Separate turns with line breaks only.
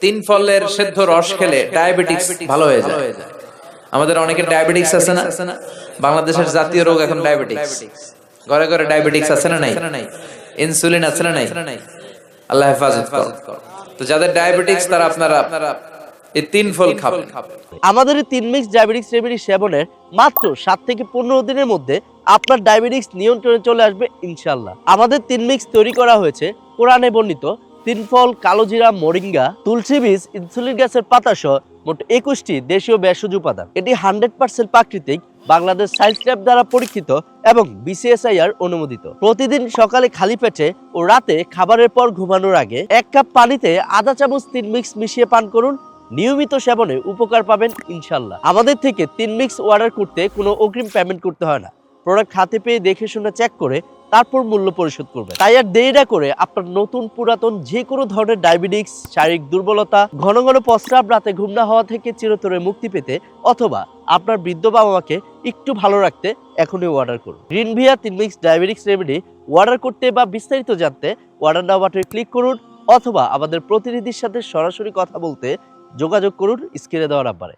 তিন ফলের সেদ্ধ রস খেলে ডায়াবেটিস ভালো হয়ে যায়। আমাদের অনেকের ডায়াবেটিস আছে না? বাংলাদেশের জাতীয় রোগ এখন ডায়াবেটিস। ঘরে ঘরে ডায়াবেটিস আছে না নাই? ইনসুলিন আছে না নাই? আল্লাহ হেফাজত করো। তো যাদের ডায়াবেটিস তারা আপনারা এই তিন ফল খাবেন।
আমাদের এই 3 মিক্স ডায়াবেটিক্স রেমেডি সেবনের মাত্র 7 থেকে 15 দিনের মধ্যে আপনার ডায়াবেটিক্স নিয়ন্ত্রণে চলে আসবে ইনশাআল্লাহ। আমাদের 3 মিক্স তৈরি করা হয়েছে কোরআনে বর্ণিত 3 ফল, কালোজিরা, মোরিঙ্গা, তুলসী বীজ, ইনসুলিন গ্যাসের পাতা সহ মোট 21টি দেশীয় ভেষজ উপাদান। এটি 100% প্রাকৃতিক, বাংলাদেশ সায়েন্স ল্যাব দ্বারা পরীক্ষিত এবং BCSIR অনুমোদিত। প্রতিদিন সকালে খালি পেটে ও রাতে খাবারের পর ঘুমানোর আগে 1 কাপ পানিতে আধা চামচ 3 মিক্স মিশিয়ে পান করুন। নিয়মিত সেবনে উপকার পাবেন ইনশাল্লাহ। আমাদের থেকে 3 মিক্স অর্ডার করতে কোনো অগ্রিম পেমেন্ট করতে হয় না। প্রোডাক্ট হাতে পেয়ে দেখে শুনে চেক করে তারপর মূল্য পরিশোধ করবেন। তাই আর দেরি না করে আপনার নতুন পুরাতন যে কোনো ধরনের ডায়াবেটিক্স, শারীরিক দুর্বলতা, ঘন ঘন প্রস্রাব, রাতে ঘুম না হওয়া থেকে চিরতরে মুক্তি পেতে অথবা আপনার বৃদ্ধ বাবা মাকে একটু ভালো রাখতে এখনই অর্ডার করুন। Green via 3 mix diabetics remedy order করতে বা বিস্তারিত জানতে অর্ডার নাও বাটনে ক্লিক করুন অথবা আমাদের প্রতিনিধির সাথে সরাসরি কথা বলতে যোগাযোগ করুন স্ক্রিনে দেওয়া নাম্বারে।